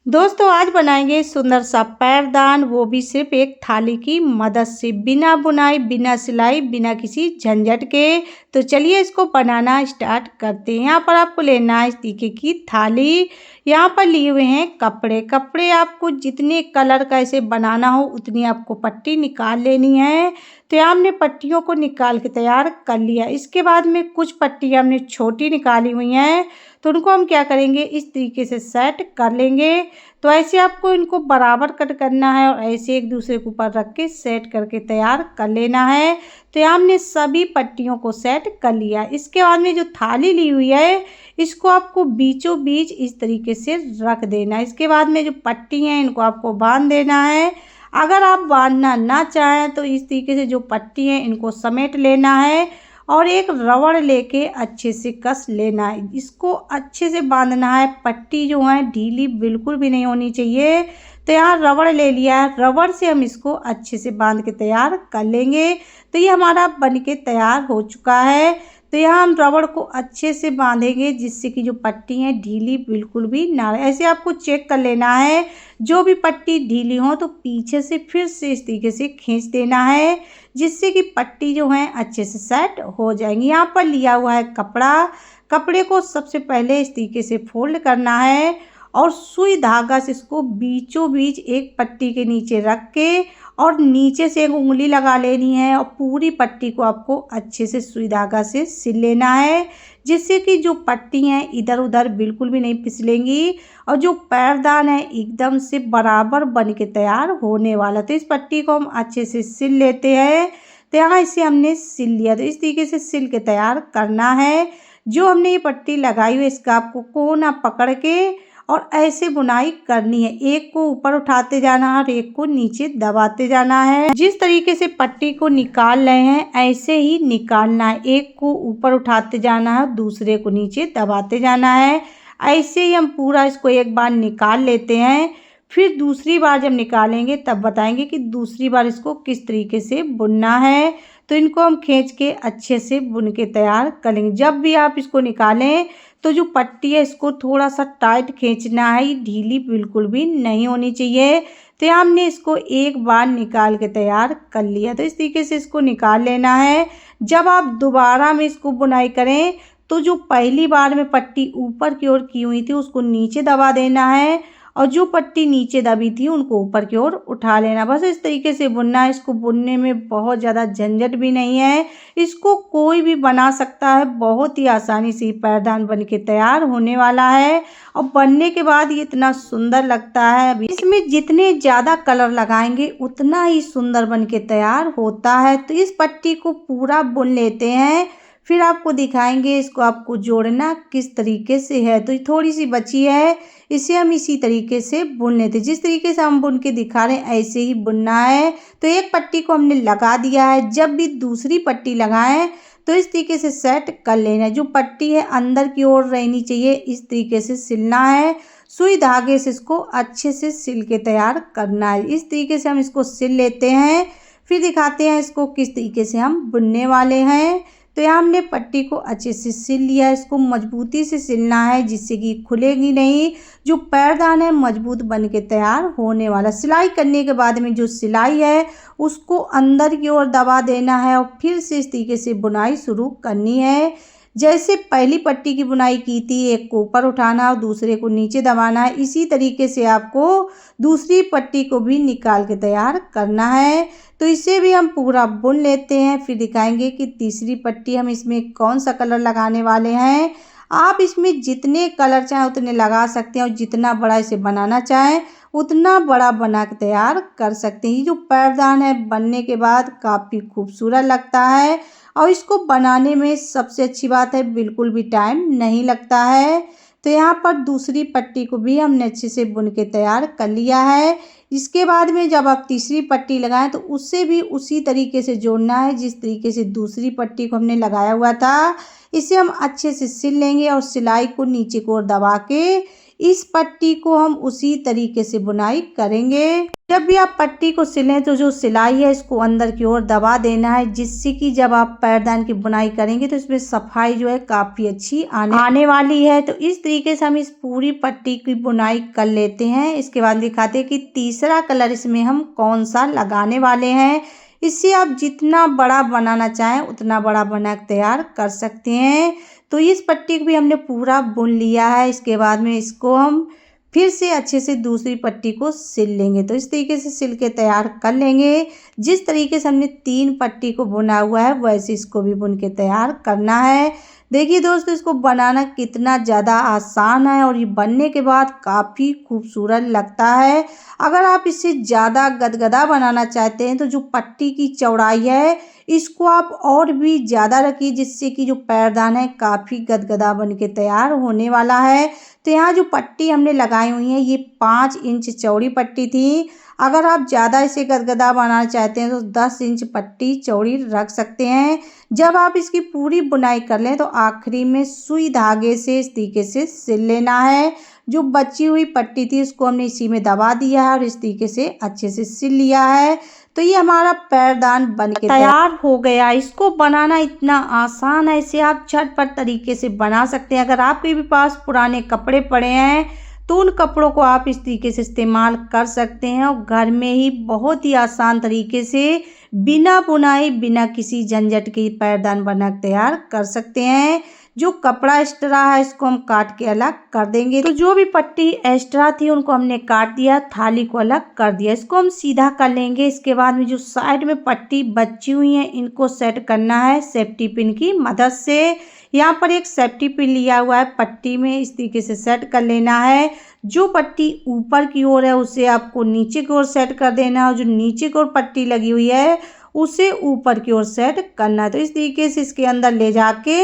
दोस्तों आज बनाएंगे सुंदर सा पैरदान, वो भी सिर्फ एक थाली की मदद से, बिना बुनाई, बिना सिलाई, बिना किसी झंझट के। तो चलिए इसको बनाना स्टार्ट करते हैं। यहाँ पर आपको लेना है इस तरीके की थाली। यहाँ पर लिए हुए हैं कपड़े आपको जितने कलर का इसे बनाना हो उतनी आपको पट्टी निकाल लेनी है। तो यहाँ हमने पट्टियों को निकाल के तैयार कर लिया। इसके बाद में कुछ पट्टियाँ हमने छोटी निकाली हुई हैं, तो उनको हम क्या करेंगे, इस तरीके से सेट कर लेंगे। तो ऐसे आपको इनको बराबर कट करना है और ऐसे एक दूसरे के ऊपर रख के सेट करके तैयार कर लेना है। तो यहाँ हमने सभी पट्टियों को सेट कर लिया। इसके बाद में जो थाली ली हुई है इसको आपको बीचों बीच इस तरीके से रख देना है। इसके बाद में जो पट्टी हैं इनको आपको बांध देना है। अगर आप बांधना ना चाहें तो इस तरीके से जो पट्टी हैं इनको समेट लेना है और एक रबड़ लेके अच्छे से कस लेना है। इसको अच्छे से बांधना है, पट्टी जो है ढीली बिल्कुल भी नहीं होनी चाहिए। तो यहाँ रबड़ ले लिया है, रबड़ से हम इसको अच्छे से बांध के तैयार कर लेंगे। तो ये हमारा बन के तैयार हो चुका है। तो यहाँ हम रबड़ को अच्छे से बांधेंगे जिससे कि जो पट्टी है ढीली बिल्कुल भी ना रहे। ऐसे आपको चेक कर लेना है, जो भी पट्टी ढीली हो तो पीछे से फिर से इस तरीके से खींच देना है जिससे कि पट्टी जो है अच्छे से सेट हो जाएंगी। यहाँ पर लिया हुआ है कपड़े को सबसे पहले इस तरीके से फोल्ड करना है और सुई धागा से इसको बीचों बीच एक पट्टी के नीचे रख के और नीचे से एक उंगली लगा लेनी है और पूरी पट्टी को आपको अच्छे से सुई धागा से सिल लेना है जिससे कि जो पट्टी हैं इधर उधर बिल्कुल भी नहीं फिसलेंगी और जो पैरदान है एकदम से बराबर बन के तैयार होने वाला। तो इस पट्टी को हम अच्छे से सिल लेते हैं। तो यहाँ इसे हमने सिल लिया। तो इस तरीके से सिल के तैयार करना है। जो हमने ये पट्टी लगाई हुई इसका आपको कोना पकड़ के और ऐसे बुनाई करनी है। एक को ऊपर उठाते जाना है और एक को नीचे दबाते जाना है। जिस तरीके से पट्टी को निकाल रहे हैं ऐसे ही निकालना है। एक को ऊपर उठाते जाना है, दूसरे को नीचे दबाते जाना है। ऐसे ही हम पूरा इसको एक बार निकाल लेते हैं। फिर दूसरी बार जब निकालेंगे तब बताएंगे कि दूसरी बार इसको किस तरीके से बुनना है। तो इनको हम खींच के अच्छे से बुन के तैयार करेंगे। जब भी आप इसको निकालें तो जो पट्टी है इसको थोड़ा सा टाइट खींचना है, ये ढीली बिल्कुल भी नहीं होनी चाहिए। तो हमने इसको एक बार निकाल के तैयार कर लिया। तो इस तरीके से इसको निकाल लेना है। जब आप दोबारा में इसको बुनाई करें तो जो पहली बार में पट्टी ऊपर की ओर की हुई थी उसको नीचे दबा देना है और जो पट्टी नीचे दबी थी उनको ऊपर की ओर उठा लेना। बस इस तरीके से बुनना है। इसको बुनने में बहुत ज़्यादा झंझट भी नहीं है, इसको कोई भी बना सकता है। बहुत ही आसानी से पैरदान बन के तैयार होने वाला है और बनने के बाद ये इतना सुंदर लगता है। अभी इसमें जितने ज़्यादा कलर लगाएंगे उतना ही सुंदर बन के तैयार होता है। तो इस पट्टी को पूरा बुन लेते हैं, फिर आपको दिखाएंगे इसको आपको जोड़ना किस तरीके से है। तो ये थोड़ी सी बची है, इसे हम इसी तरीके से बुन लेते हैं। जिस तरीके से हम बुन के दिखा रहे हैं ऐसे ही बुनना है। तो एक पट्टी को हमने लगा दिया है। जब भी दूसरी पट्टी लगाएं तो इस तरीके से सेट कर लेना है। जो पट्टी है अंदर की ओर रहनी चाहिए, इस तरीके से सिलना है। सुई धागे से इसको अच्छे से सिल के तैयार करना है। इस तरीके से हम इसको सिल लेते हैं, फिर दिखाते हैं इसको किस तरीके से हम बुनने वाले हैं। तो यहाँ हमने पट्टी को अच्छे से सिल लिया। इसको मजबूती से सिलना है जिससे कि खुलेगी नहीं। जो पैरदान है मजबूत बन के तैयार होने वाला। सिलाई करने के बाद में जो सिलाई है उसको अंदर की ओर दबा देना है और फिर से इस तरीके से बुनाई शुरू करनी है। जैसे पहली पट्टी की बुनाई की थी, एक को ऊपर उठाना और दूसरे को नीचे दबाना है, इसी तरीके से आपको दूसरी पट्टी को भी निकाल के तैयार करना है। तो इसे भी हम पूरा बुन लेते हैं, फिर दिखाएंगे कि तीसरी पट्टी हम इसमें कौन सा कलर लगाने वाले हैं। आप इसमें जितने कलर चाहें उतने लगा सकते हैं और जितना बड़ा इसे बनाना चाहें उतना बड़ा बना के तैयार कर सकते हैं। ये जो पैरदान है बनने के बाद काफ़ी खूबसूरत लगता है और इसको बनाने में सबसे अच्छी बात है बिल्कुल भी टाइम नहीं लगता है। तो यहाँ पर दूसरी पट्टी को भी हमने अच्छे से बुन के तैयार कर लिया है। इसके बाद में जब आप तीसरी पट्टी लगाएं तो उससे भी उसी तरीके से जोड़ना है जिस तरीके से दूसरी पट्टी को हमने लगाया हुआ था। इसे हम अच्छे से सिल लेंगे और सिलाई को नीचे की ओर दबा के इस पट्टी को हम उसी तरीके से बुनाई करेंगे। जब भी आप पट्टी को सिलें तो जो सिलाई है इसको अंदर की ओर दबा देना है, जिससे कि जब आप पैरदान की बुनाई करेंगे तो इसमें सफाई जो है काफ़ी अच्छी आने वाली है। तो इस तरीके से हम इस पूरी पट्टी की बुनाई कर लेते हैं। इसके बाद दिखाते हैं कि तीसरा कलर इसमें हम कौन सा लगाने वाले हैं। इससे आप जितना बड़ा बनाना चाहें उतना बड़ा बना तैयार कर सकते हैं। तो इस पट्टी को भी हमने पूरा बुन लिया है। इसके बाद में इसको हम फिर से अच्छे से दूसरी पट्टी को सिल लेंगे। तो इस तरीके से सिल के तैयार कर लेंगे। जिस तरीके से हमने 3 पट्टी को बुना हुआ है वैसे इसको भी बुन के तैयार करना है। देखिए दोस्तों, इसको बनाना कितना ज़्यादा आसान है और ये बनने के बाद काफ़ी खूबसूरत लगता है। अगर आप इससे ज़्यादा गदगदा बनाना चाहते हैं तो जो पट्टी की चौड़ाई है इसको आप और भी ज़्यादा रखिए, जिससे कि जो पैरदान है काफ़ी गदगदा बन के तैयार होने वाला है। तो यहाँ जो पट्टी हमने लगाई हुई है ये 5 इंच चौड़ी पट्टी थी। अगर आप ज़्यादा इसे गदगदा बनाना चाहते हैं तो 10 इंच पट्टी चौड़ी रख सकते हैं। जब आप इसकी पूरी बुनाई कर लें तो आखिरी में सुई धागे से इस तरीके से सिल लेना है। जो बची हुई पट्टी थी उसको हमने इसी में दबा दिया है और इस तरीके से अच्छे से सिल लिया है। तो ये हमारा पैरदान बन के तैयार हो गया। इसको बनाना इतना आसान है, इसे आप झटपट तरीके से बना सकते हैं। अगर आपके भी पास पुराने कपड़े पड़े हैं तो उन कपड़ों को आप इस तरीके से इस्तेमाल कर सकते हैं और घर में ही बहुत ही आसान तरीके से बिना बुनाई बिना किसी झंझट के पैरदान बना तैयार कर सकते हैं। जो कपड़ा एक्स्ट्रा है इसको हम काट के अलग कर देंगे। तो जो भी पट्टी एक्स्ट्रा थी उनको हमने काट दिया, थाली को अलग कर दिया। इसको हम सीधा कर लेंगे। इसके बाद में जो साइड में पट्टी बची हुई है इनको सेट करना है सेफ्टी पिन की मदद से। यहाँ पर एक सेफ्टी पिन लिया हुआ है, पट्टी में इस तरीके से सेट कर लेना है। जो पट्टी ऊपर की ओर है उसे आपको नीचे की ओर सेट कर देना है और जो नीचे की ओर पट्टी लगी हुई है उसे ऊपर की ओर सेट करना है। तो इस तरीके से इसके अंदर ले जाके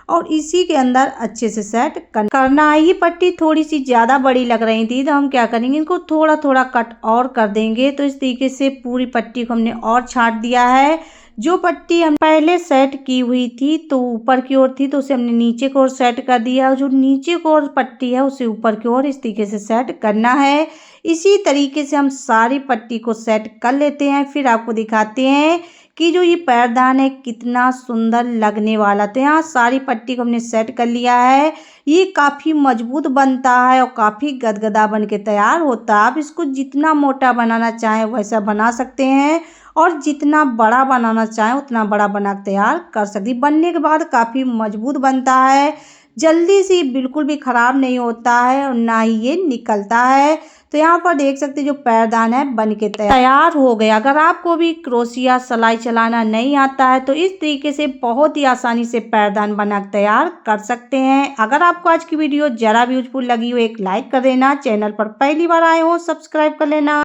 और इसी के अंदर अच्छे से सेट करना है। ये पट्टी थोड़ी सी ज़्यादा बड़ी लग रही थी तो हम क्या करेंगे, इनको थोड़ा थोड़ा कट और कर देंगे। तो इस तरीके से पूरी पट्टी को हमने और छाट दिया है। जो पट्टी हम पहले सेट की हुई थी तो ऊपर की ओर थी तो उसे हमने नीचे की ओर सेट कर दिया और जो नीचे की ओर पट्टी है उसे ऊपर की ओर इस तरीके से सेट करना है। इसी तरीके से हम सारी पट्टी को सेट कर लेते हैं। फिर आपको दिखाते हैं कि जो ये पैरदान है कितना सुंदर लगने वाला। तो यहाँ सारी पट्टी को हमने सेट कर लिया है। ये काफ़ी मजबूत बनता है और काफ़ी गदगदा बन के तैयार होता है। आप इसको जितना मोटा बनाना चाहें वैसा बना सकते हैं और जितना बड़ा बनाना चाहें उतना बड़ा बना तैयार कर सकते हैं। बनने के बाद काफ़ी मजबूत बनता है, जल्दी से बिल्कुल भी ख़राब नहीं होता है और ना ही ये निकलता है। तो यहाँ पर देख सकते हैं जो पैरदान है बन के तैयार हो गया। अगर आपको भी क्रोशिया सिलाई चलाना नहीं आता है तो इस तरीके से बहुत ही आसानी से पैरदान बना तैयार कर सकते हैं। अगर आपको आज की वीडियो ज़रा भी यूजफुल लगी हो एक लाइक कर देना, चैनल पर पहली बार आए हो सब्सक्राइब कर लेना।